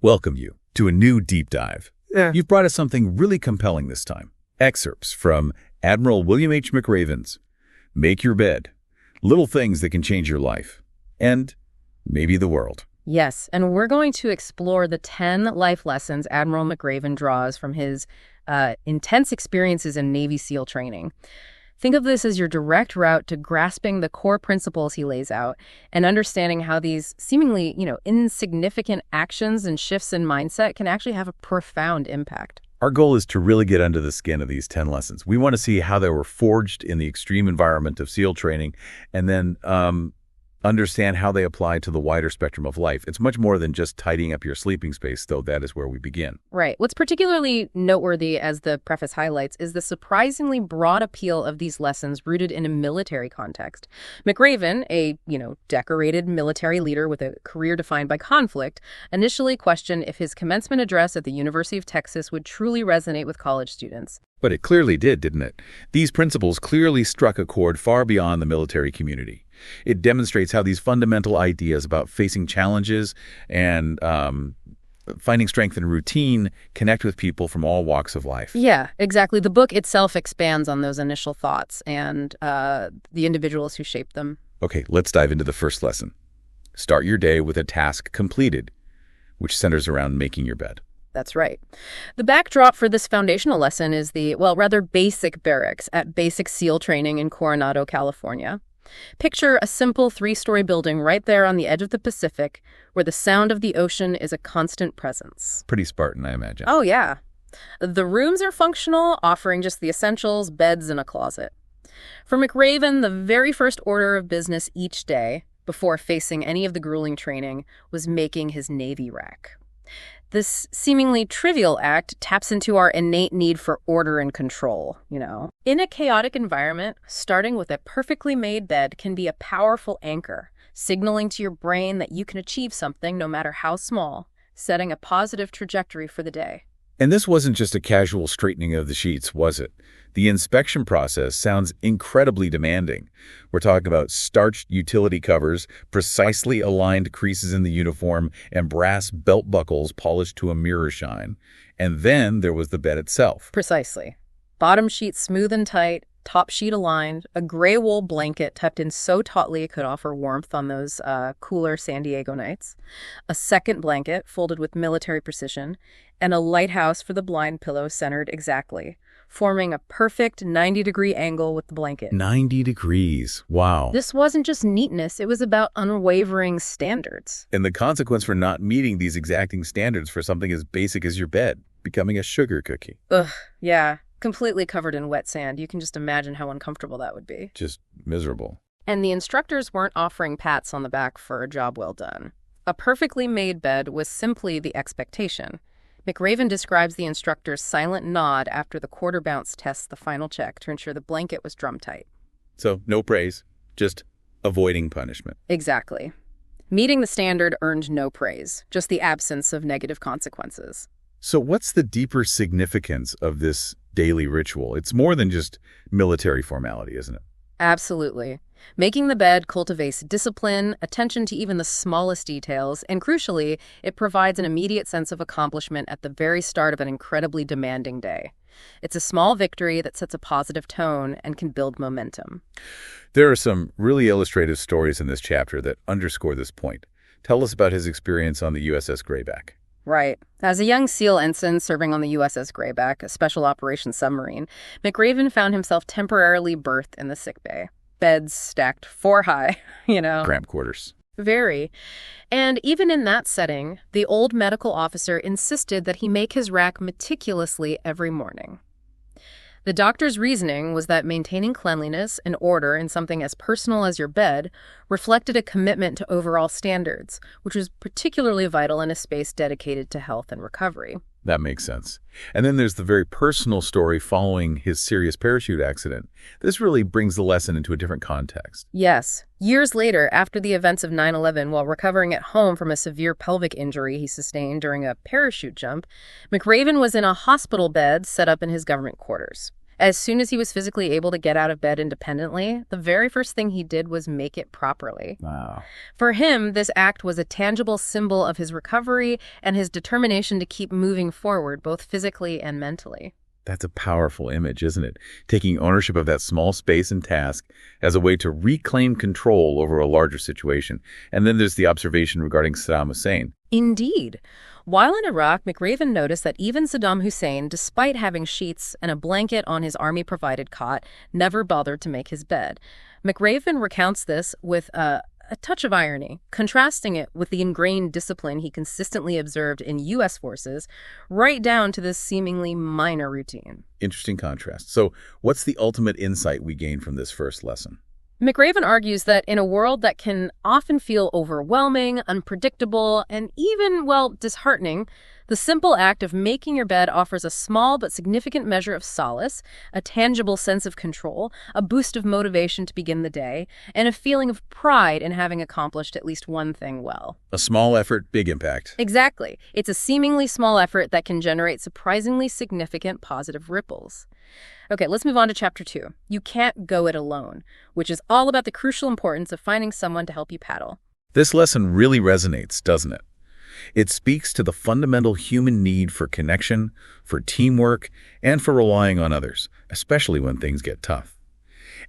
welcome you to a new deep dive. Yeah. You've brought us something really compelling this time. Excerpts from Admiral William H. McRaven's Make Your Bed, Little Things That Can Change Your Life, and maybe the world. Yes, and we're going to explore the 10 life lessons Admiral McRaven draws from his intense experiences in Navy SEAL training. Think of this as your direct route to grasping the core principles he lays out and understanding how these seemingly, insignificant actions and shifts in mindset can actually have a profound impact. Our goal is to really get under the skin of these 10 lessons. We want to see how they were forged in the extreme environment of SEAL training and then understand how they apply to the wider spectrum of life. It's much more than just tidying up your sleeping space, though that is where we begin. Right. What's particularly noteworthy, as the preface highlights, is the surprisingly broad appeal of these lessons rooted in a military context. McRaven, a, decorated military leader with a career defined by conflict, initially questioned if his commencement address at the University of Texas would truly resonate with college students. But it clearly did, didn't it? These principles clearly struck a chord far beyond the military community. It demonstrates how these fundamental ideas about facing challenges and finding strength in routine connect with people from all walks of life. Yeah, exactly. The book itself expands on those initial thoughts and the individuals who shaped them. Okay, let's dive into the first lesson. Start your day with a task completed, which centers around making your bed. That's right. The backdrop for this foundational lesson is the, rather basic barracks at Basic SEAL Training in Coronado, California. Picture a simple 3-story building right there on the edge of the Pacific where the sound of the ocean is a constant presence. Pretty Spartan, I imagine. Oh, yeah. The rooms are functional, offering just the essentials, beds, and a closet. For McRaven, the very first order of business each day, before facing any of the grueling training, was making his Navy rack. This seemingly trivial act taps into our innate need for order and control, In a chaotic environment, starting with a perfectly made bed can be a powerful anchor, signaling to your brain that you can achieve something no matter how small, setting a positive trajectory for the day. And this wasn't just a casual straightening of the sheets, was it? The inspection process sounds incredibly demanding. We're talking about starched utility covers, precisely aligned creases in the uniform, and brass belt buckles polished to a mirror shine. And then there was the bed itself. Precisely. Bottom sheet smooth and tight, top sheet aligned, a gray wool blanket tucked in so tautly it could offer warmth on those cooler San Diego nights, a second blanket folded with military precision, and a lighthouse for the blind pillow centered exactly, forming a perfect 90-degree angle with the blanket. 90 degrees. Wow. This wasn't just neatness, it was about unwavering standards. And the consequence for not meeting these exacting standards for something as basic as your bed, becoming a sugar cookie. Ugh, yeah. Completely covered in wet sand. You can just imagine how uncomfortable that would be. Just miserable. And the instructors weren't offering pats on the back for a job well done. A perfectly made bed was simply the expectation. McRaven describes the instructor's silent nod after the quarter bounce tests the final check to ensure the blanket was drum tight. So no praise, just avoiding punishment. Exactly. Meeting the standard earned no praise, just the absence of negative consequences. So what's the deeper significance of this daily ritual? It's more than just military formality, isn't it? Absolutely. Making the bed cultivates discipline, attention to even the smallest details, and crucially, it provides an immediate sense of accomplishment at the very start of an incredibly demanding day. It's a small victory that sets a positive tone and can build momentum. There are some really illustrative stories in this chapter that underscore this point. Tell us about his experience on the USS Grayback. Right. As a young SEAL ensign serving on the USS Grayback, a special operations submarine, McRaven found himself temporarily berthed in the sickbay. Beds stacked 4 high, Cramped quarters. Very. And even in that setting, the old medical officer insisted that he make his rack meticulously every morning. The doctor's reasoning was that maintaining cleanliness and order in something as personal as your bed reflected a commitment to overall standards, which was particularly vital in a space dedicated to health and recovery. That makes sense. And then there's the very personal story following his serious parachute accident. This really brings the lesson into a different context. Yes. Years later, after the events of 9/11, while recovering at home from a severe pelvic injury he sustained during a parachute jump, McRaven was in a hospital bed set up in his government quarters. As soon as he was physically able to get out of bed independently, the very first thing he did was make it properly. Wow. For him, this act was a tangible symbol of his recovery and his determination to keep moving forward, both physically and mentally. That's a powerful image, isn't it? Taking ownership of that small space and task as a way to reclaim control over a larger situation. And then there's the observation regarding Saddam Hussein. Indeed. While in Iraq, McRaven noticed that even Saddam Hussein, despite having sheets and a blanket on his army-provided cot, never bothered to make his bed. McRaven recounts this with a touch of irony, contrasting it with the ingrained discipline he consistently observed in U.S. forces, right down to this seemingly minor routine. Interesting contrast. So what's the ultimate insight we gain from this first lesson? McRaven argues that in a world that can often feel overwhelming, unpredictable, and even, well, disheartening, the simple act of making your bed offers a small but significant measure of solace, a tangible sense of control, a boost of motivation to begin the day, and a feeling of pride in having accomplished at least one thing well. A small effort, big impact. Exactly. It's a seemingly small effort that can generate surprisingly significant positive ripples. Okay, let's move on to Chapter 2. You Can't Go It Alone, which is all about the crucial importance of finding someone to help you paddle. This lesson really resonates, doesn't it? It speaks to the fundamental human need for connection, for teamwork, and for relying on others, especially when things get tough.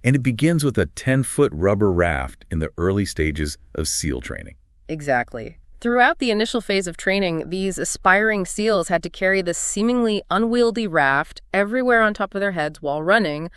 And it begins with a 10-foot rubber raft in the early stages of SEAL training. Exactly. Throughout the initial phase of training, these aspiring SEALs had to carry this seemingly unwieldy raft everywhere on top of their heads while running,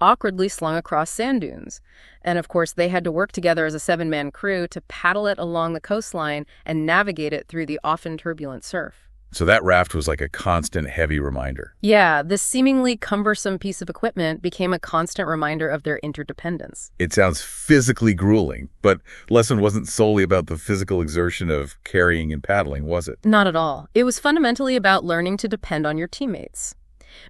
awkwardly slung across sand dunes. And of course, they had to work together as a 7-man crew to paddle it along the coastline and navigate it through the often turbulent surf. So that raft was like a constant, heavy reminder. Yeah, this seemingly cumbersome piece of equipment became a constant reminder of their interdependence. It sounds physically grueling, but lesson wasn't solely about the physical exertion of carrying and paddling, was it? Not at all. It was fundamentally about learning to depend on your teammates.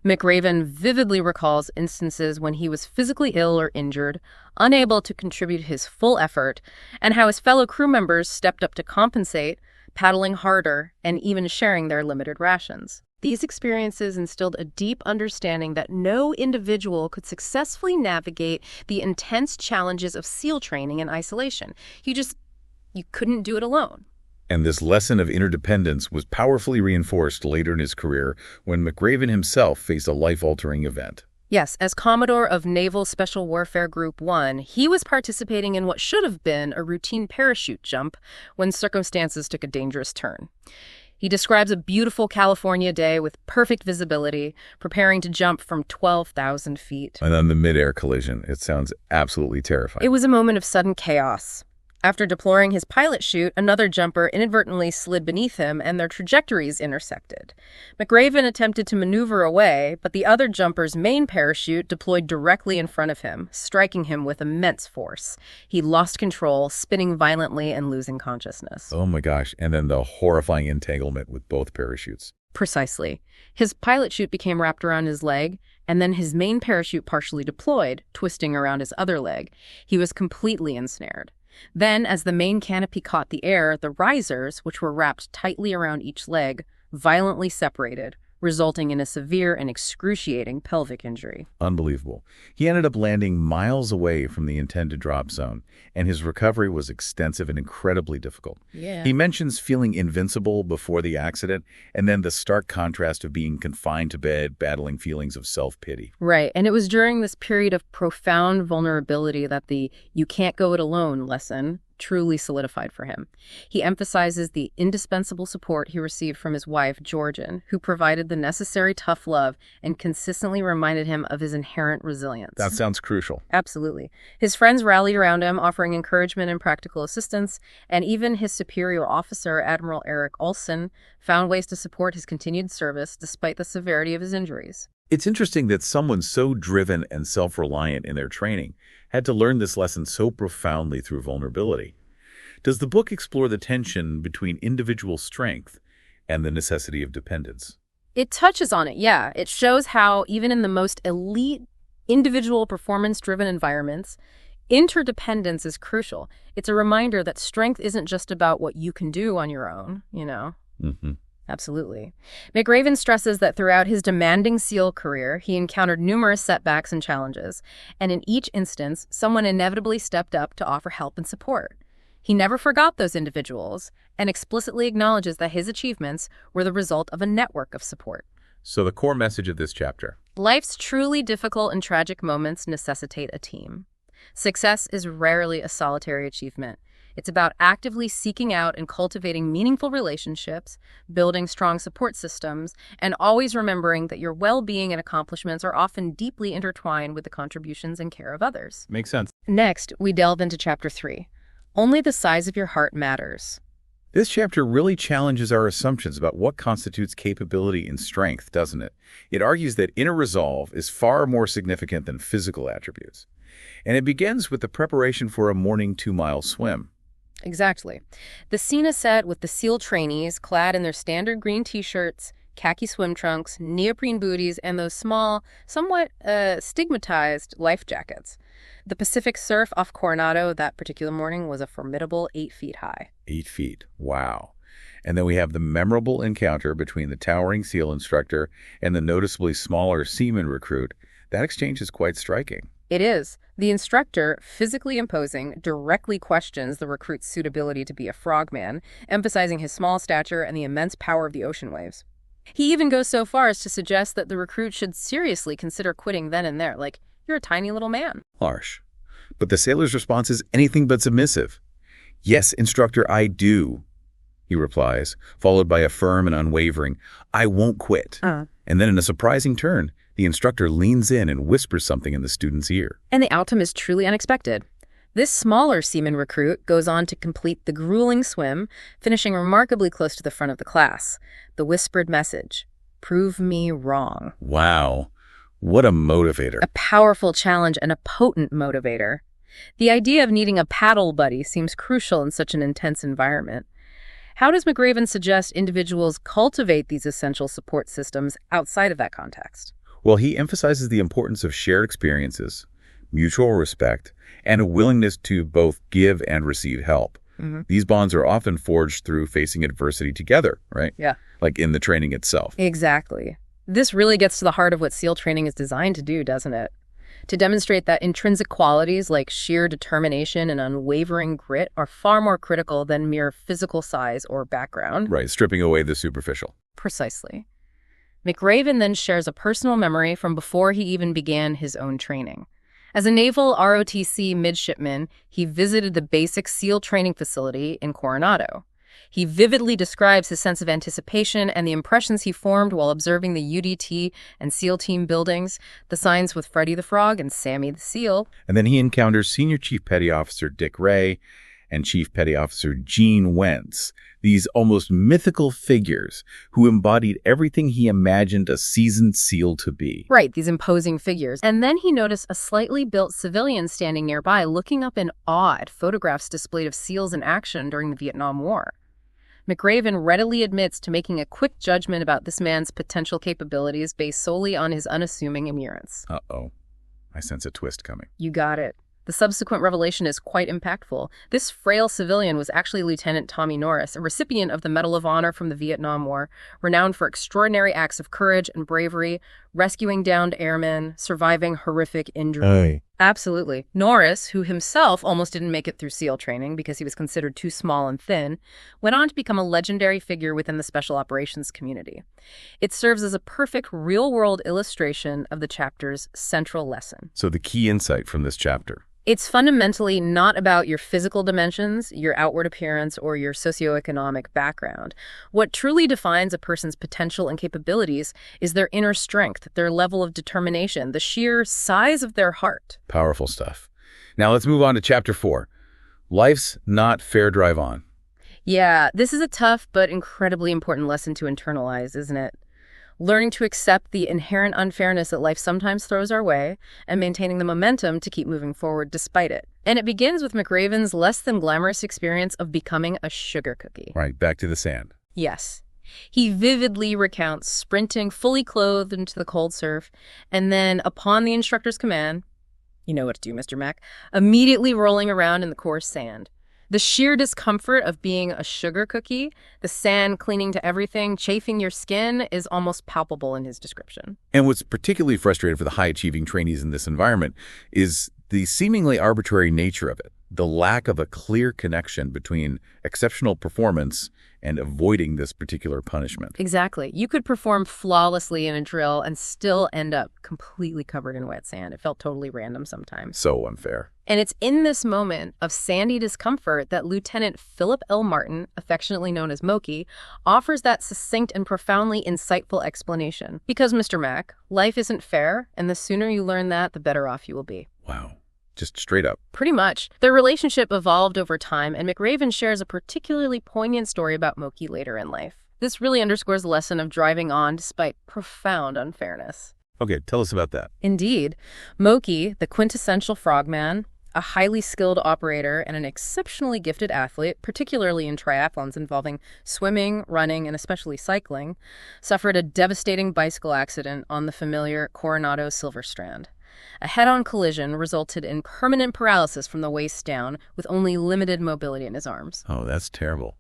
McRaven vividly recalls instances when he was physically ill or injured, unable to contribute his full effort, and how his fellow crew members stepped up to compensate, paddling harder, and even sharing their limited rations. These experiences instilled a deep understanding that no individual could successfully navigate the intense challenges of SEAL training in isolation. You couldn't do it alone. And this lesson of interdependence was powerfully reinforced later in his career when McRaven himself faced a life-altering event. Yes, as Commodore of Naval Special Warfare Group 1, he was participating in what should have been a routine parachute jump when circumstances took a dangerous turn. He describes a beautiful California day with perfect visibility, preparing to jump from 12,000 feet. And then the mid-air collision. It sounds absolutely terrifying. It was a moment of sudden chaos. After deploying his pilot chute, another jumper inadvertently slid beneath him and their trajectories intersected. McRaven attempted to maneuver away, but the other jumper's main parachute deployed directly in front of him, striking him with immense force. He lost control, spinning violently and losing consciousness. Oh my gosh, and then the horrifying entanglement with both parachutes. Precisely. His pilot chute became wrapped around his leg, and then his main parachute partially deployed, twisting around his other leg. He was completely ensnared. Then, as the main canopy caught the air, the risers, which were wrapped tightly around each leg, violently separated, resulting in a severe and excruciating pelvic injury. Unbelievable. He ended up landing miles away from the intended drop zone, and his recovery was extensive and incredibly difficult. Yeah. He mentions feeling invincible before the accident, and then the stark contrast of being confined to bed, battling feelings of self-pity. Right, and it was during this period of profound vulnerability that the "you can't go it alone" lesson truly solidified for him. He emphasizes the indispensable support he received from his wife, Georgian, who provided the necessary tough love and consistently reminded him of his inherent resilience. That sounds crucial. Absolutely. His friends rallied around him, offering encouragement and practical assistance, and even his superior officer, Admiral Eric Olson, found ways to support his continued service despite the severity of his injuries. It's interesting that someone so driven and self-reliant in their training had to learn this lesson so profoundly through vulnerability. Does the book explore the tension between individual strength and the necessity of dependence? It touches on it, yeah. It shows how, even in the most elite, individual performance-driven environments, interdependence is crucial. It's a reminder that strength isn't just about what you can do on your own, Mm-hmm. Absolutely. McRaven stresses that throughout his demanding SEAL career, he encountered numerous setbacks and challenges, and in each instance, someone inevitably stepped up to offer help and support. He never forgot those individuals and explicitly acknowledges that his achievements were the result of a network of support. So the core message of this chapter. Life's truly difficult and tragic moments necessitate a team. Success is rarely a solitary achievement. It's about actively seeking out and cultivating meaningful relationships, building strong support systems, and always remembering that your well-being and accomplishments are often deeply intertwined with the contributions and care of others. Makes sense. Next, we delve into Chapter 3. Only the size of your heart matters. This chapter really challenges our assumptions about what constitutes capability and strength, doesn't it? It argues that inner resolve is far more significant than physical attributes. And it begins with the preparation for a morning 2-mile swim. Exactly. The scene is set with the SEAL trainees clad in their standard green t-shirts, khaki swim trunks, neoprene booties, and those small, somewhat stigmatized life jackets. The Pacific surf off Coronado that particular morning was a formidable 8 feet high. 8 feet. Wow. And then we have the memorable encounter between the towering SEAL instructor and the noticeably smaller seaman recruit. That exchange is quite striking. It is. The instructor, physically imposing, directly questions the recruit's suitability to be a frogman, emphasizing his small stature and the immense power of the ocean waves. He even goes so far as to suggest that the recruit should seriously consider quitting then and there, like, you're a tiny little man. Harsh. But the sailor's response is anything but submissive. Yes, instructor, I do, he replies, followed by a firm and unwavering, I won't quit. And then in a surprising turn, the instructor leans in and whispers something in the student's ear. And the outcome is truly unexpected. This smaller seaman recruit goes on to complete the grueling swim, finishing remarkably close to the front of the class. The whispered message, prove me wrong. Wow. What a motivator. A powerful challenge and a potent motivator. The idea of needing a paddle buddy seems crucial in such an intense environment. How does McRaven suggest individuals cultivate these essential support systems outside of that context? Well, he emphasizes the importance of shared experiences, mutual respect, and a willingness to both give and receive help. These bonds are often forged through facing adversity together, right? Yeah. Like in the training itself. Exactly. This really gets to the heart of what SEAL training is designed to do, doesn't it? To demonstrate that intrinsic qualities like sheer determination and unwavering grit are far more critical than mere physical size or background. Right, stripping away the superficial. Precisely. McRaven then shares a personal memory from before he even began his own training. As a naval ROTC midshipman, he visited the basic SEAL training facility in Coronado. He vividly describes his sense of anticipation and the impressions he formed while observing the UDT and SEAL team buildings, the signs with Freddy the Frog and Sammy the SEAL. And then he encounters Senior Chief Petty Officer Dick Ray and Chief Petty Officer Gene Wentz, these almost mythical figures who embodied everything he imagined a seasoned SEAL to be. Right, these imposing figures. And then he noticed a slightly built civilian standing nearby, looking up in awe at photographs displayed of SEALs in action during the Vietnam War. McRaven readily admits to making a quick judgment about this man's potential capabilities based solely on his unassuming appearance. Uh-oh. I sense a twist coming. You got it. The subsequent revelation is quite impactful. This frail civilian was actually Lieutenant Tommy Norris, a recipient of the Medal of Honor from the Vietnam War, renowned for extraordinary acts of courage and bravery, rescuing downed airmen, surviving horrific injury. Absolutely. Norris, who himself almost didn't make it through SEAL training because he was considered too small and thin, went on to become a legendary figure within the special operations community. It serves as a perfect real-world illustration of the chapter's central lesson. So the key insight from this chapter. It's fundamentally not about your physical dimensions, your outward appearance, or your socioeconomic background. What truly defines a person's potential and capabilities is their inner strength, their level of determination, the sheer size of their heart. Powerful stuff. Now let's move on to Chapter 4. Life's not fair, drive on. Yeah, this is a tough but incredibly important lesson to internalize, isn't it? Learning to accept the inherent unfairness that life sometimes throws our way, and maintaining the momentum to keep moving forward despite it. And it begins with McRaven's less than glamorous experience of becoming a sugar cookie. Right, back to the sand. Yes. He vividly recounts sprinting fully clothed into the cold surf, and then, upon the instructor's command, you know what to do, Mr. Mac, immediately rolling around in the coarse sand. The sheer discomfort of being a sugar cookie, the sand clinging to everything, chafing your skin, is almost palpable in his description. And what's particularly frustrating for the high-achieving trainees in this environment is the seemingly arbitrary nature of it, the lack of a clear connection between exceptional performance and avoiding this particular punishment. Exactly. You could perform flawlessly in a drill and still end up completely covered in wet sand. It felt totally random sometimes. So unfair. And it's in this moment of sandy discomfort that Lieutenant Philip L. Martin, affectionately known as Moki, offers that succinct and profoundly insightful explanation. Because, Mr. Mac, life isn't fair, and the sooner you learn that, the better off you will be. Wow. Just straight up. Pretty much. Their relationship evolved over time, and McRaven shares a particularly poignant story about Moki later in life. This really underscores the lesson of driving on despite profound unfairness. Okay, tell us about that. Indeed. Moki, the quintessential frogman, a highly skilled operator and an exceptionally gifted athlete, particularly in triathlons involving swimming, running, and especially cycling, suffered a devastating bicycle accident on the familiar Coronado Silver Strand. A head-on collision resulted in permanent paralysis from the waist down, with only limited mobility in his arms. Oh, that's terrible.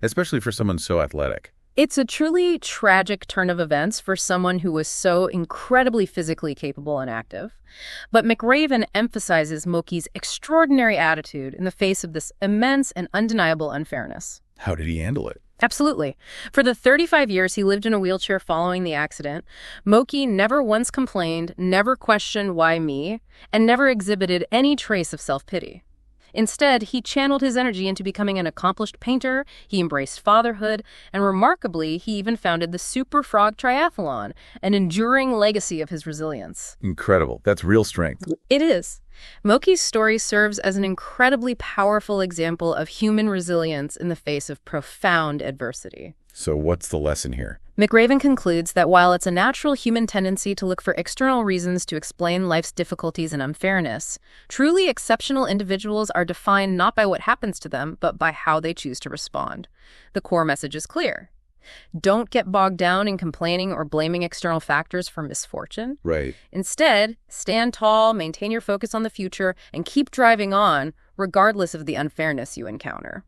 Especially for someone so athletic. It's a truly tragic turn of events for someone who was so incredibly physically capable and active. But McRaven emphasizes Moki's extraordinary attitude in the face of this immense and undeniable unfairness. How did he handle it? Absolutely. For the 35 years he lived in a wheelchair following the accident, Moki never once complained, never questioned why me, and never exhibited any trace of self-pity. Instead, he channeled his energy into becoming an accomplished painter, he embraced fatherhood, and remarkably, he even founded the Super Frog Triathlon, an enduring legacy of his resilience. Incredible. That's real strength. It is. Moki's story serves as an incredibly powerful example of human resilience in the face of profound adversity. So what's the lesson here? McRaven concludes that while it's a natural human tendency to look for external reasons to explain life's difficulties and unfairness, truly exceptional individuals are defined not by what happens to them, but by how they choose to respond. The core message is clear. Don't get bogged down in complaining or blaming external factors for misfortune. Right. Instead, stand tall, maintain your focus on the future, and keep driving on, regardless of the unfairness you encounter.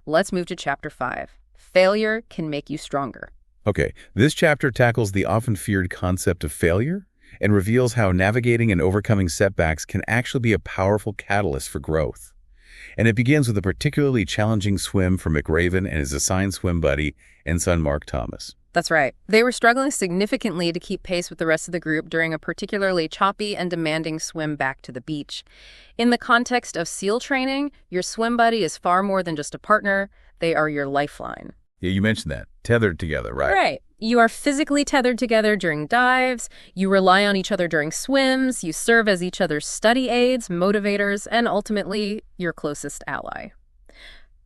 Let's move to Chapter 5. Failure can make you stronger. Okay, this chapter tackles the often feared concept of failure and reveals how navigating and overcoming setbacks can actually be a powerful catalyst for growth. And it begins with a particularly challenging swim for McRaven and his assigned swim buddy, Ensign Mark Thomas. That's right. They were struggling significantly to keep pace with the rest of the group during a particularly choppy and demanding swim back to the beach. In the context of SEAL training, your swim buddy is far more than just a partner. They are your lifeline. Yeah, you mentioned that. Tethered together, right? Right. You are physically tethered together during dives, you rely on each other during swims, you serve as each other's study aids, motivators, and ultimately, your closest ally.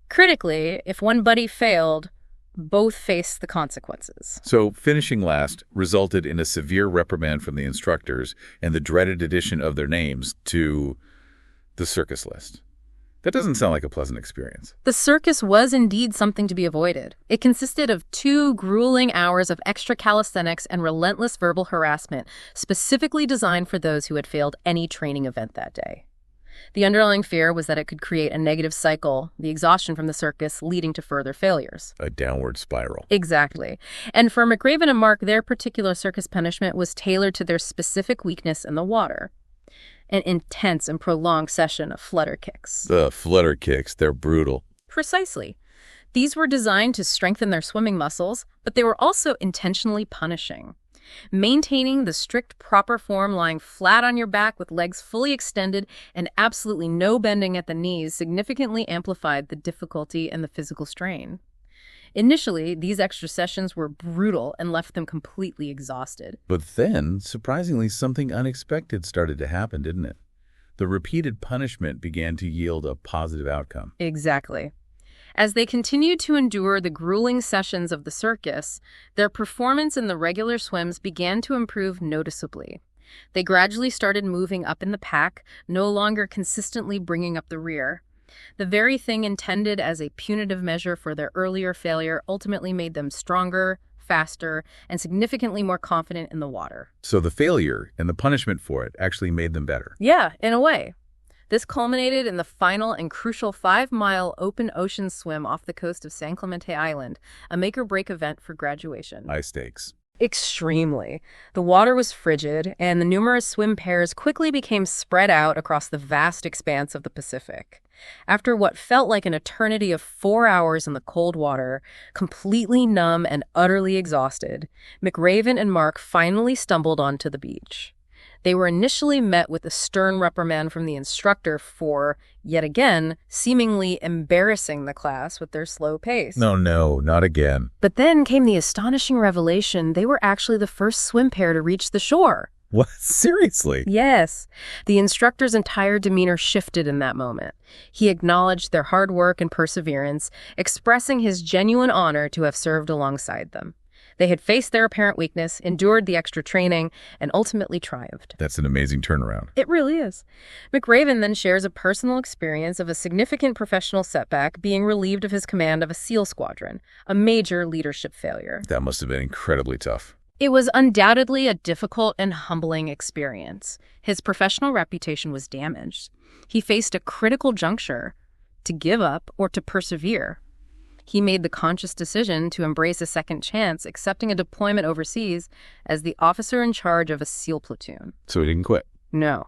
Critically, if one buddy failed, both face the consequences. So finishing last resulted in a severe reprimand from the instructors and the dreaded addition of their names to the circus list. That doesn't sound like a pleasant experience. The circus was indeed something to be avoided. It consisted of 2 grueling hours of extra calisthenics and relentless verbal harassment, specifically designed for those who had failed any training event that day. The underlying fear was that it could create a negative cycle, the exhaustion from the circus leading to further failures. A downward spiral. Exactly. And for McRaven and Mark, their particular circus punishment was tailored to their specific weakness in the water. An intense and prolonged session of flutter kicks. The flutter kicks, they're brutal. Precisely. These were designed to strengthen their swimming muscles, but they were also intentionally punishing. Maintaining the strict, proper form, lying flat on your back with legs fully extended and absolutely no bending at the knees significantly amplified the difficulty and the physical strain. Initially, these extra sessions were brutal and left them completely exhausted. But then, surprisingly, something unexpected started to happen, didn't it? The repeated punishment began to yield a positive outcome. Exactly. As they continued to endure the grueling sessions of the circus, their performance in the regular swims began to improve noticeably. They gradually started moving up in the pack, no longer consistently bringing up the rear. The very thing intended as a punitive measure for their earlier failure ultimately made them stronger, faster, and significantly more confident in the water. So the failure and the punishment for it actually made them better. Yeah, in a way. This culminated in the final and crucial 5-mile open ocean swim off the coast of San Clemente Island, a make-or-break event for graduation. High stakes. Extremely. The water was frigid, and the numerous swim pairs quickly became spread out across the vast expanse of the Pacific. After what felt like an eternity of 4 hours in the cold water, completely numb and utterly exhausted, McRaven and Mark finally stumbled onto the beach. They were initially met with a stern reprimand from the instructor for, yet again, seemingly embarrassing the class with their slow pace. No, not again. But then came the astonishing revelation they were actually the first swim pair to reach the shore. What? Seriously? Yes. The instructor's entire demeanor shifted in that moment. He acknowledged their hard work and perseverance, expressing his genuine honor to have served alongside them. They had faced their apparent weakness, endured the extra training, and ultimately triumphed. That's an amazing turnaround. It really is. McRaven then shares a personal experience of a significant professional setback being relieved of his command of a SEAL squadron, a major leadership failure. That must have been incredibly tough. It was undoubtedly a difficult and humbling experience. His professional reputation was damaged. He faced a critical juncture: to give up or to persevere. He made the conscious decision to embrace a second chance, accepting a deployment overseas as the officer in charge of a SEAL platoon. So he didn't quit? No.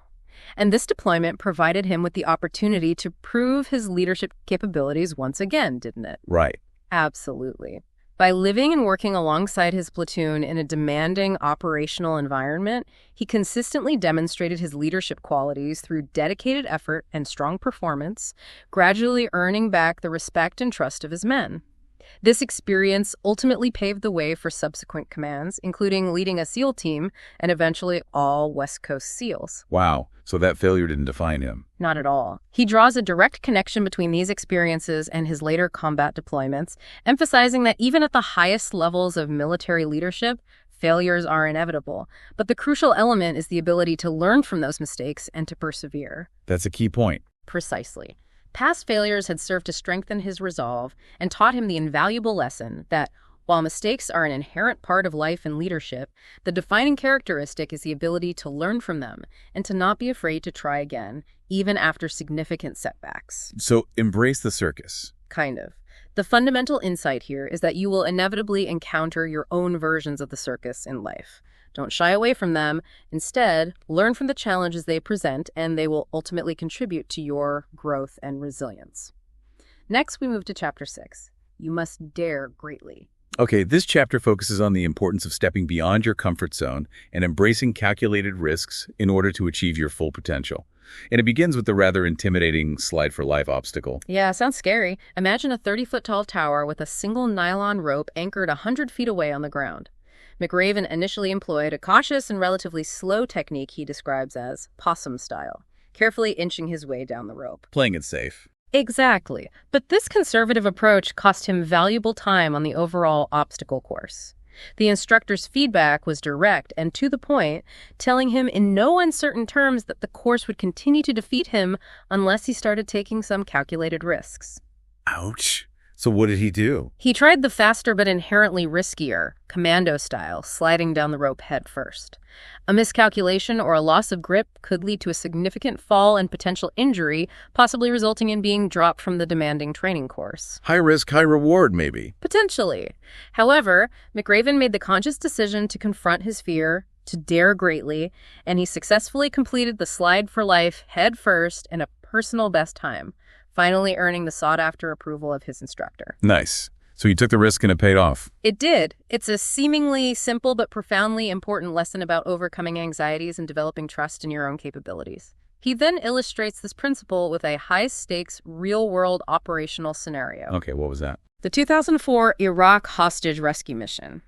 And this deployment provided him with the opportunity to prove his leadership capabilities once again, didn't it? Right. Absolutely. By living and working alongside his platoon in a demanding operational environment, he consistently demonstrated his leadership qualities through dedicated effort and strong performance, gradually earning back the respect and trust of his men. This experience ultimately paved the way for subsequent commands, including leading a SEAL team and eventually all West Coast SEALs. Wow. So that failure didn't define him. Not at all. He draws a direct connection between these experiences and his later combat deployments, emphasizing that even at the highest levels of military leadership, failures are inevitable. But the crucial element is the ability to learn from those mistakes and to persevere. That's a key point. Precisely. Past failures had served to strengthen his resolve and taught him the invaluable lesson that, while mistakes are an inherent part of life and leadership, the defining characteristic is the ability to learn from them and to not be afraid to try again, even after significant setbacks. So embrace the circus. Kind of. The fundamental insight here is that you will inevitably encounter your own versions of the circus in life. Don't shy away from them. Instead, learn from the challenges they present, and they will ultimately contribute to your growth and resilience. Next, we move to Chapter 6. You must dare greatly. Okay, this chapter focuses on the importance of stepping beyond your comfort zone and embracing calculated risks in order to achieve your full potential. And it begins with the rather intimidating slide-for-life obstacle. Yeah, sounds scary. Imagine a 30-foot-tall tower with a single nylon rope anchored 100 feet away on the ground. McRaven initially employed a cautious and relatively slow technique he describes as possum style, carefully inching his way down the rope. Playing it safe. Exactly. But this conservative approach cost him valuable time on the overall obstacle course. The instructor's feedback was direct and to the point, telling him in no uncertain terms that the course would continue to defeat him unless he started taking some calculated risks. Ouch. So what did he do? He tried the faster but inherently riskier, commando style, sliding down the rope head first. A miscalculation or a loss of grip could lead to a significant fall and potential injury, possibly resulting in being dropped from the demanding training course. High risk, high reward, maybe. Potentially. However, McRaven made the conscious decision to confront his fear, to dare greatly, and he successfully completed the slide for life head first in a personal best time, finally earning the sought-after approval of his instructor. Nice. So you took the risk and it paid off. It did. It's a seemingly simple but profoundly important lesson about overcoming anxieties and developing trust in your own capabilities. He then illustrates this principle with a high-stakes, real-world operational scenario. Okay, what was that? The 2004 Iraq hostage rescue mission.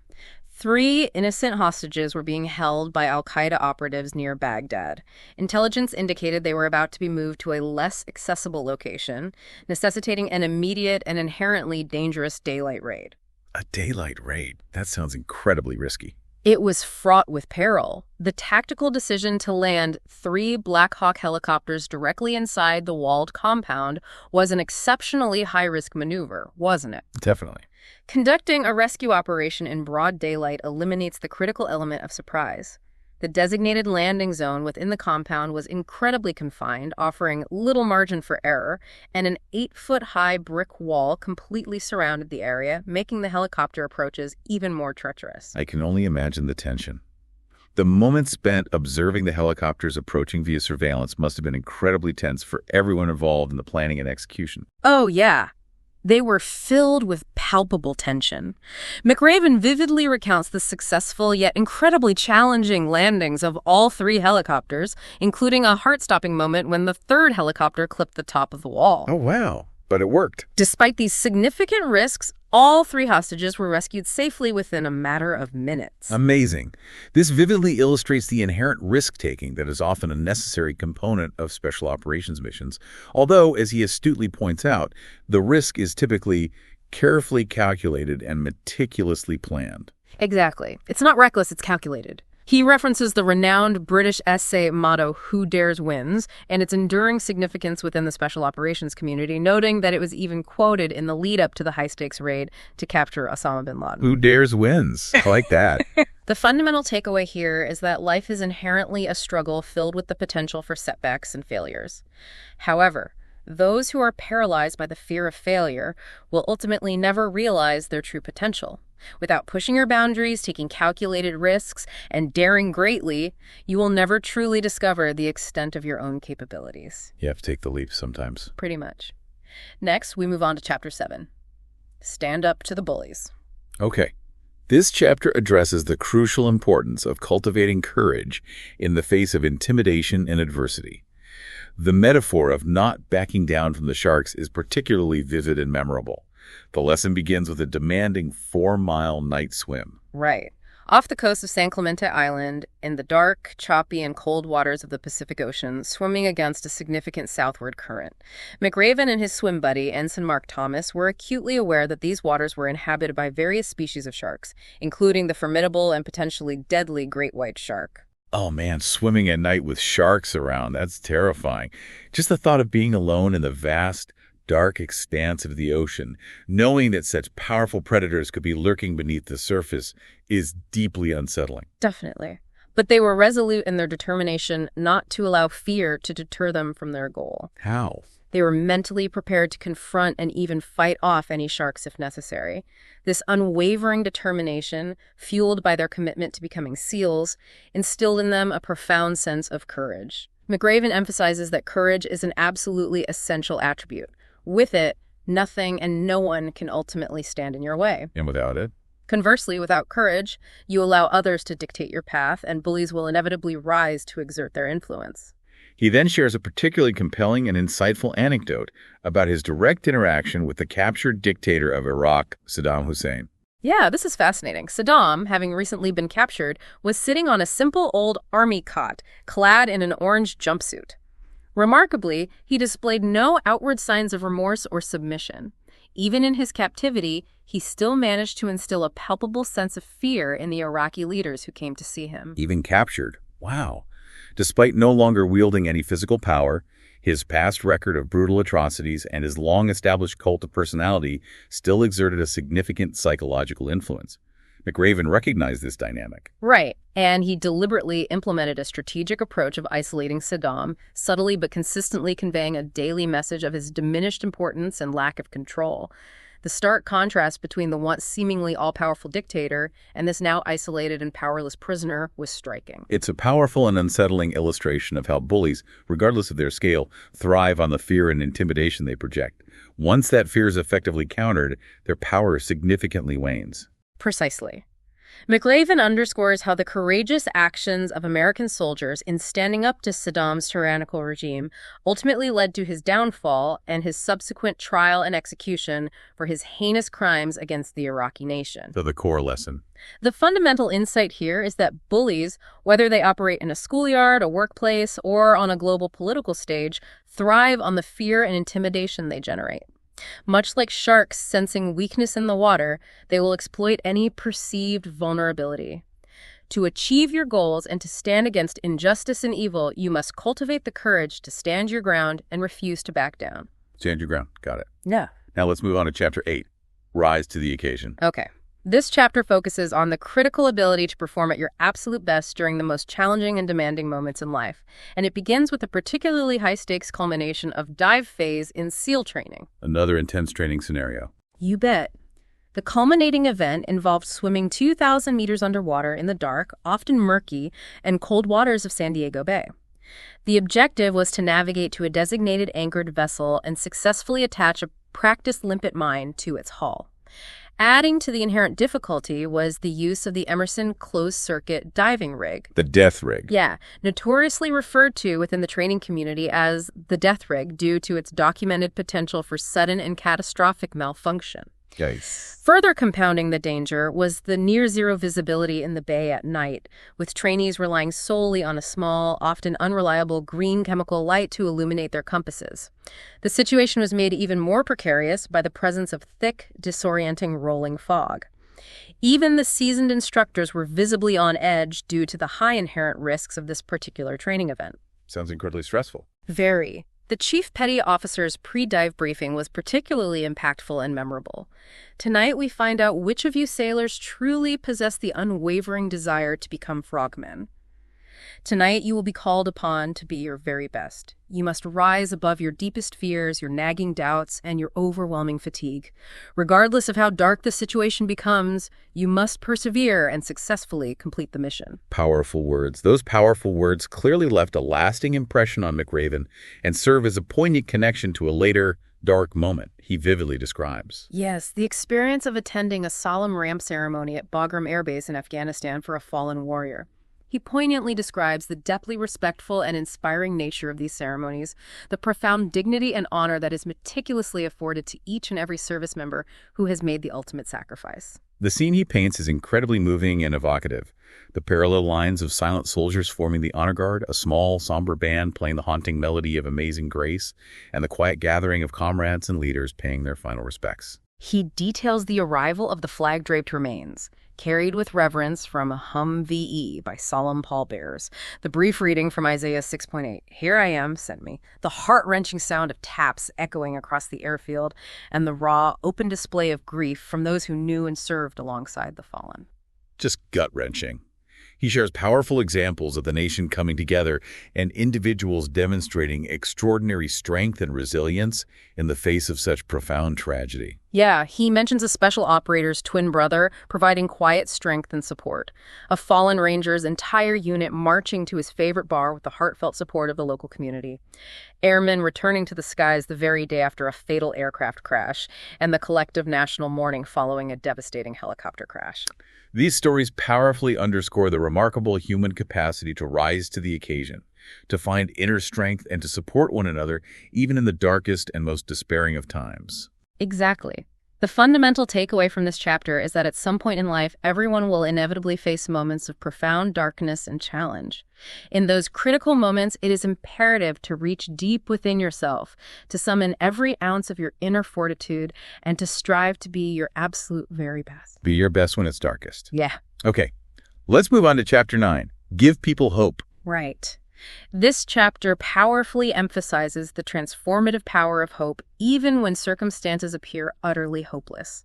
3 innocent hostages were being held by al-Qaeda operatives near Baghdad. Intelligence indicated they were about to be moved to a less accessible location, necessitating an immediate and inherently dangerous daylight raid. A daylight raid? That sounds incredibly risky. It was fraught with peril. The tactical decision to land 3 Black Hawk helicopters directly inside the walled compound was an exceptionally high-risk maneuver, wasn't it? Definitely. Conducting a rescue operation in broad daylight eliminates the critical element of surprise. The designated landing zone within the compound was incredibly confined, offering little margin for error, and an 8-foot-high brick wall completely surrounded the area, making the helicopter approaches even more treacherous. I can only imagine the tension. The moment spent observing the helicopters approaching via surveillance must have been incredibly tense for everyone involved in the planning and execution. Oh, yeah. They were filled with palpable tension. McRaven vividly recounts the successful yet incredibly challenging landings of all 3 helicopters, including a heart-stopping moment when the 3rd helicopter clipped the top of the wall. Oh, wow. But it worked. Despite these significant risks, all 3 hostages were rescued safely within a matter of minutes. Amazing. This vividly illustrates the inherent risk-taking that is often a necessary component of special operations missions, although, as he astutely points out, the risk is typically carefully calculated and meticulously planned. Exactly. It's not reckless, it's calculated. He references the renowned British essay motto, "Who dares wins," and its enduring significance within the special operations community, noting that it was even quoted in the lead-up to the high-stakes raid to capture Osama bin Laden. Who dares wins. I like that. The fundamental takeaway here is that life is inherently a struggle filled with the potential for setbacks and failures. However, those who are paralyzed by the fear of failure will ultimately never realize their true potential. Without pushing your boundaries, taking calculated risks, and daring greatly, you will never truly discover the extent of your own capabilities. You have to take the leap sometimes. Pretty much. Next, we move on to Chapter 7. Stand up to the bullies. Okay. This chapter addresses the crucial importance of cultivating courage in the face of intimidation and adversity. The metaphor of not backing down from the sharks is particularly vivid and memorable. The lesson begins with a demanding 4-mile night swim. Right. Off the coast of San Clemente Island, in the dark, choppy, and cold waters of the Pacific Ocean, swimming against a significant southward current. McRaven and his swim buddy, Ensign Mark Thomas, were acutely aware that these waters were inhabited by various species of sharks, including the formidable and potentially deadly great white shark. Oh man, swimming at night with sharks around, that's terrifying. Just the thought of being alone in the vast, dark expanse of the ocean, knowing that such powerful predators could be lurking beneath the surface, is deeply unsettling. Definitely. But they were resolute in their determination not to allow fear to deter them from their goal. How? They were mentally prepared to confront and even fight off any sharks if necessary. This unwavering determination, fueled by their commitment to becoming SEALs, instilled in them a profound sense of courage. McRaven emphasizes that courage is an absolutely essential attribute. With it, nothing and no one can ultimately stand in your way. And without it? Conversely, without courage, you allow others to dictate your path, and bullies will inevitably rise to exert their influence. He then shares a particularly compelling and insightful anecdote about his direct interaction with the captured dictator of Iraq, Saddam Hussein. Yeah, this is fascinating. Saddam, having recently been captured, was sitting on a simple old army cot, clad in an orange jumpsuit. Remarkably, he displayed no outward signs of remorse or submission. Even in his captivity, he still managed to instill a palpable sense of fear in the Iraqi leaders who came to see him. Even captured. Wow. Despite no longer wielding any physical power, his past record of brutal atrocities and his long-established cult of personality still exerted a significant psychological influence. McRaven recognized this dynamic. Right, and he deliberately implemented a strategic approach of isolating Saddam, subtly but consistently conveying a daily message of his diminished importance and lack of control. The stark contrast between the once seemingly all-powerful dictator and this now isolated and powerless prisoner was striking. It's a powerful and unsettling illustration of how bullies, regardless of their scale, thrive on the fear and intimidation they project. Once that fear is effectively countered, their power significantly wanes. Precisely. McRaven underscores how the courageous actions of American soldiers in standing up to Saddam's tyrannical regime ultimately led to his downfall and his subsequent trial and execution for his heinous crimes against the Iraqi nation. So the core lesson. The fundamental insight here is that bullies, whether they operate in a schoolyard, a workplace, or on a global political stage, thrive on the fear and intimidation they generate. Much like sharks sensing weakness in the water, they will exploit any perceived vulnerability. To achieve your goals and to stand against injustice and evil, you must cultivate the courage to stand your ground and refuse to back down. Stand your ground. Got it. Yeah. Now let's move on to Chapter 8, Rise to the Occasion. Okay. This chapter focuses on the critical ability to perform at your absolute best during the most challenging and demanding moments in life, and it begins with a particularly high-stakes culmination of dive phase in SEAL training. Another intense training scenario. You bet. The culminating event involved swimming 2,000 meters underwater in the dark, often murky, and cold waters of San Diego Bay. The objective was to navigate to a designated anchored vessel and successfully attach a practice limpet mine to its hull. Adding to the inherent difficulty was the use of the Emerson closed-circuit diving rig. The death rig. Yeah, notoriously referred to within the training community as the death rig due to its documented potential for sudden and catastrophic malfunction. Yikes. Further compounding the danger was the near-zero visibility in the bay at night, with trainees relying solely on a small, often unreliable green chemical light to illuminate their compasses. The situation was made even more precarious by the presence of thick, disorienting rolling fog. Even the seasoned instructors were visibly on edge due to the high inherent risks of this particular training event. Sounds incredibly stressful. Very. The Chief Petty Officer's pre-dive briefing was particularly impactful and memorable. Tonight, we find out which of you sailors truly possess the unwavering desire to become frogmen. Tonight, you will be called upon to be your very best. You must rise above your deepest fears, your nagging doubts, and your overwhelming fatigue. Regardless of how dark the situation becomes, you must persevere and successfully complete the mission. Powerful words. Those powerful words clearly left a lasting impression on McRaven and serve as a poignant connection to a later, dark moment he vividly describes. Yes, the experience of attending a solemn ramp ceremony at Bagram Air Base in Afghanistan for a fallen warrior. He poignantly describes the deeply respectful and inspiring nature of these ceremonies, the profound dignity and honor that is meticulously afforded to each and every service member who has made the ultimate sacrifice. The scene he paints is incredibly moving and evocative. The parallel lines of silent soldiers forming the honor guard, a small, somber band playing the haunting melody of Amazing Grace, and the quiet gathering of comrades and leaders paying their final respects. He details the arrival of the flag-draped remains, carried with reverence from Humvee by solemn pallbearers. The brief reading from Isaiah 6.8, "Here I am, send me," the heart-wrenching sound of taps echoing across the airfield, and the raw, open display of grief from those who knew and served alongside the fallen. Just gut-wrenching. He shares powerful examples of the nation coming together and individuals demonstrating extraordinary strength and resilience in the face of such profound tragedy. Yeah, he mentions a special operator's twin brother providing quiet strength and support, a fallen ranger's entire unit marching to his favorite bar with the heartfelt support of the local community, airmen returning to the skies the very day after a fatal aircraft crash, and the collective national mourning following a devastating helicopter crash. These stories powerfully underscore the remarkable human capacity to rise to the occasion, to find inner strength, and to support one another even in the darkest and most despairing of times. Exactly. The fundamental takeaway from this chapter is that at some point in life, everyone will inevitably face moments of profound darkness and challenge. In those critical moments, it is imperative to reach deep within yourself, to summon every ounce of your inner fortitude, and to strive to be your absolute very best. Be your best when it's darkest. Yeah. Okay, let's move on to Chapter 9. Give people hope. Right. This chapter powerfully emphasizes the transformative power of hope even when circumstances appear utterly hopeless.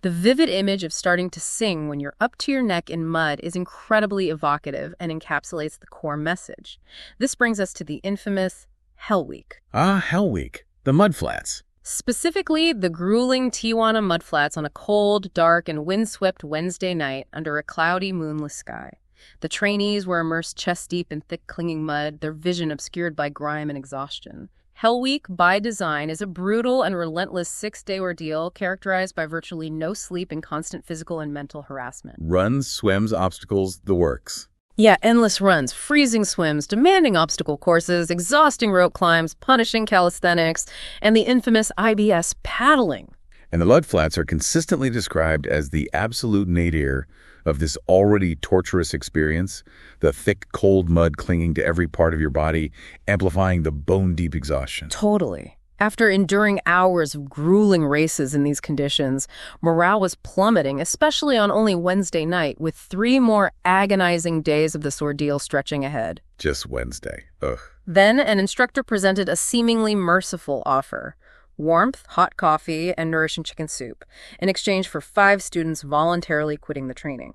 The vivid image of starting to sing when you're up to your neck in mud is incredibly evocative and encapsulates the core message. This brings us to the infamous Hell Week. Ah, Hell Week. The mudflats. Specifically, the grueling Tijuana mudflats on a cold, dark, and windswept Wednesday night under a cloudy, moonless sky. The trainees were immersed chest-deep in thick, clinging mud, their vision obscured by grime and exhaustion. Hell Week, by design, is a brutal and relentless 6-day ordeal characterized by virtually no sleep and constant physical and mental harassment. Runs, swims, obstacles, the works. Yeah, endless runs, freezing swims, demanding obstacle courses, exhausting rope climbs, punishing calisthenics, and the infamous IBS paddling. And the mudflats are consistently described as the absolute nadir of this already torturous experience, the thick, cold mud clinging to every part of your body, amplifying the bone-deep exhaustion. Totally. After enduring hours of grueling races in these conditions, morale was plummeting, especially on only Wednesday night, with 3 more agonizing days of this ordeal stretching ahead. Just Wednesday. Ugh. Then an instructor presented a seemingly merciful offer. warmth, hot coffee, and nourishing chicken soup, in exchange for 5 students voluntarily quitting the training.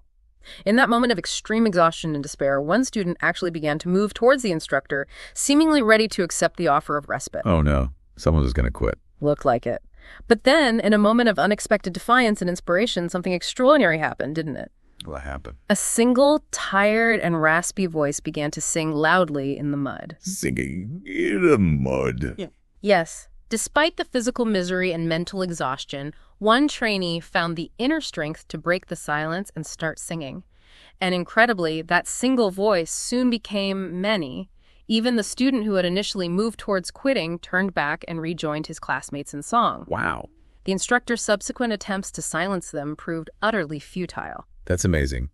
In that moment of extreme exhaustion and despair, one student actually began to move towards the instructor, seemingly ready to accept the offer of respite. Oh no, someone was going to quit. Looked like it. But then, in a moment of unexpected defiance and inspiration, something extraordinary happened, didn't it? What happened? A single, tired and raspy voice began to sing loudly in the mud. Singing in the mud. Yeah. Yes. Despite the physical misery and mental exhaustion, one trainee found the inner strength to break the silence and start singing. And incredibly, that single voice soon became many. Even the student who had initially moved towards quitting turned back and rejoined his classmates in song. Wow. The instructor's subsequent attempts to silence them proved utterly futile. That's amazing.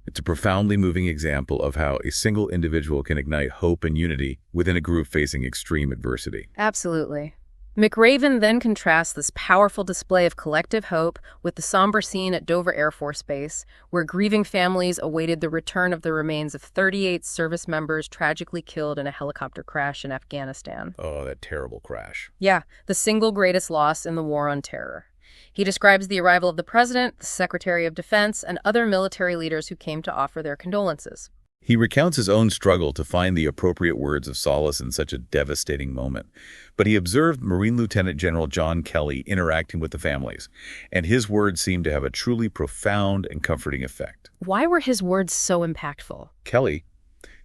It's a profoundly moving example of how a single individual can ignite hope and unity within a group facing extreme adversity. Absolutely. McRaven then contrasts this powerful display of collective hope with the somber scene at Dover Air Force Base, where grieving families awaited the return of the remains of 38 service members tragically killed in a helicopter crash in Afghanistan. Oh, that terrible crash. Yeah, the single greatest loss in the war on terror. He describes the arrival of the president, the Secretary of Defense, and other military leaders who came to offer their condolences. He recounts his own struggle to find the appropriate words of solace in such a devastating moment. But he observed Marine Lieutenant General John Kelly interacting with the families, and his words seemed to have a truly profound and comforting effect. Why were his words so impactful? Kelly,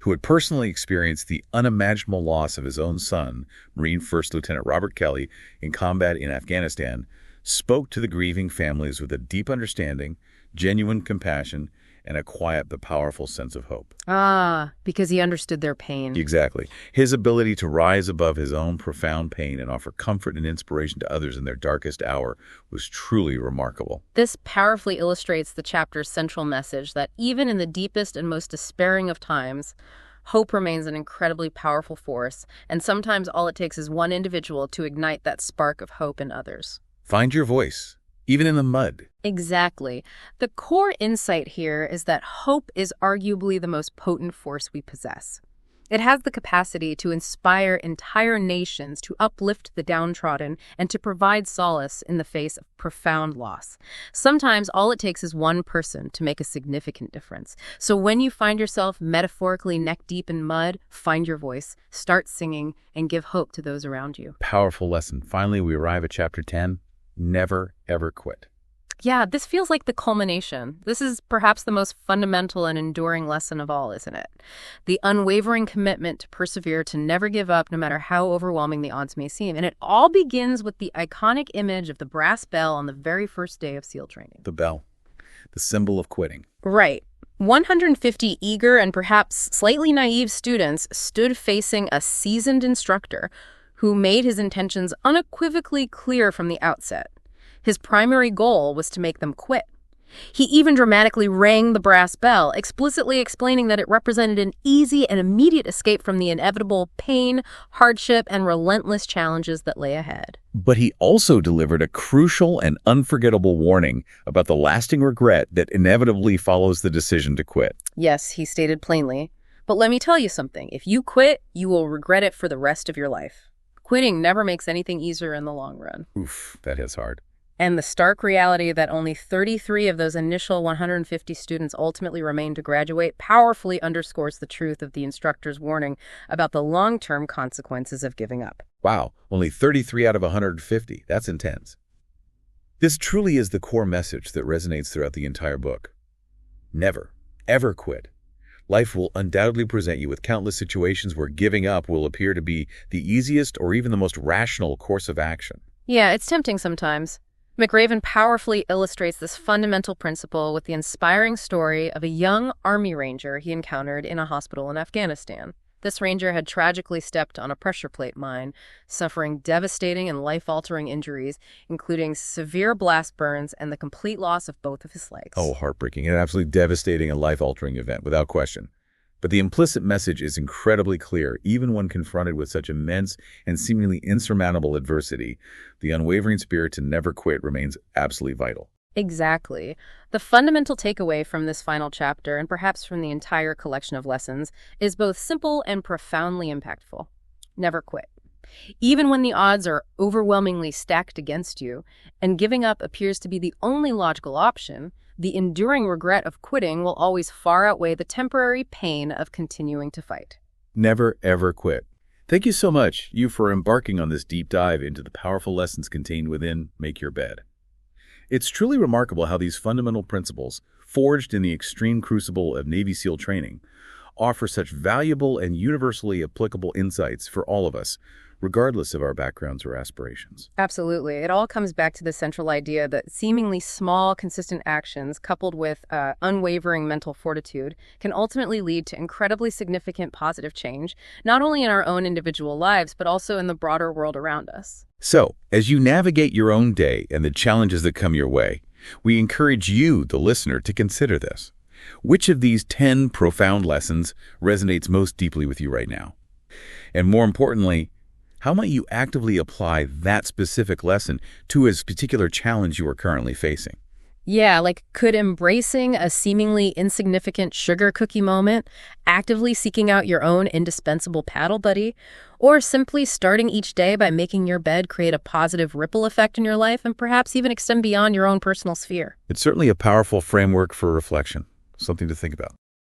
who had personally experienced the unimaginable loss of his own son, Marine First Lieutenant Robert Kelly, in combat in Afghanistan, spoke to the grieving families with a deep understanding, genuine compassion, and a quiet but powerful sense of hope. Because he understood their pain. Exactly. His ability to rise above his own profound pain and offer comfort and inspiration to others in their darkest hour was truly remarkable. This powerfully illustrates the chapter's central message that even in the deepest and most despairing of times, hope remains an incredibly powerful force, and sometimes all it takes is one individual to ignite that spark of hope in others. Find your voice, even in the mud. Exactly. The core insight here is that hope is arguably the most potent force we possess. It has the capacity to inspire entire nations, to uplift the downtrodden, and to provide solace in the face of profound loss. Sometimes all it takes is one person to make a significant difference. So when you find yourself metaphorically neck-deep in mud, find your voice, start singing, and give hope to those around you. Powerful lesson. Finally, we arrive at Chapter 10. Never, ever quit. Yeah, this feels like the culmination. This is perhaps the most fundamental and enduring lesson of all, isn't it? The unwavering commitment to persevere, to never give up, no matter how overwhelming the odds may seem. And it all begins with the iconic image of the brass bell on the very first day of SEAL training. The bell, the symbol of quitting. Right. 150 eager and perhaps slightly naive students stood facing a seasoned instructor who made his intentions unequivocally clear from the outset. His primary goal was to make them quit. He even dramatically rang the brass bell, explicitly explaining that it represented an easy and immediate escape from the inevitable pain, hardship, and relentless challenges that lay ahead. But he also delivered a crucial and unforgettable warning about the lasting regret that inevitably follows the decision to quit. Yes, he stated plainly. But let me tell you something. If you quit, you will regret it for the rest of your life. Quitting never makes anything easier in the long run. Oof, that hits hard. And the stark reality that only 33 of those initial 150 students ultimately remained to graduate powerfully underscores the truth of the instructor's warning about the long-term consequences of giving up. Wow, only 33 out of 150. That's intense. This truly is the core message that resonates throughout the entire book. Never, ever quit. Life will undoubtedly present you with countless situations where giving up will appear to be the easiest or even the most rational course of action. Yeah, it's tempting sometimes. McRaven powerfully illustrates this fundamental principle with the inspiring story of a young Army Ranger he encountered in a hospital in Afghanistan. This Ranger had tragically stepped on a pressure plate mine, suffering devastating and life-altering injuries, including severe blast burns and the complete loss of both of his legs. Oh, heartbreaking. An absolutely devastating and life-altering event, without question. But the implicit message is incredibly clear. Even when confronted with such immense and seemingly insurmountable adversity, the unwavering spirit to never quit remains absolutely vital. Exactly. The fundamental takeaway from this final chapter, and perhaps from the entire collection of lessons, is both simple and profoundly impactful. Never quit. Even when the odds are overwhelmingly stacked against you, and giving up appears to be the only logical option, the enduring regret of quitting will always far outweigh the temporary pain of continuing to fight. Never, ever quit. Thank you so much, for embarking on this deep dive into the powerful lessons contained within Make Your Bed. It's truly remarkable how these fundamental principles, forged in the extreme crucible of Navy SEAL training, offer such valuable and universally applicable insights for all of us, regardless of our backgrounds or aspirations. Absolutely. It all comes back to the central idea that seemingly small, consistent actions coupled with unwavering mental fortitude can ultimately lead to incredibly significant positive change, not only in our own individual lives, but also in the broader world around us. So, as you navigate your own day and the challenges that come your way, we encourage you, the listener, to consider this. Which of these 10 profound lessons resonates most deeply with you right now? And more importantly, how might you actively apply that specific lesson to a particular challenge you are currently facing? Yeah, like could embracing a seemingly insignificant sugar cookie moment, actively seeking out your own indispensable paddle buddy, or simply starting each day by making your bed create a positive ripple effect in your life and perhaps even extend beyond your own personal sphere? It's certainly a powerful framework for reflection, something to think about.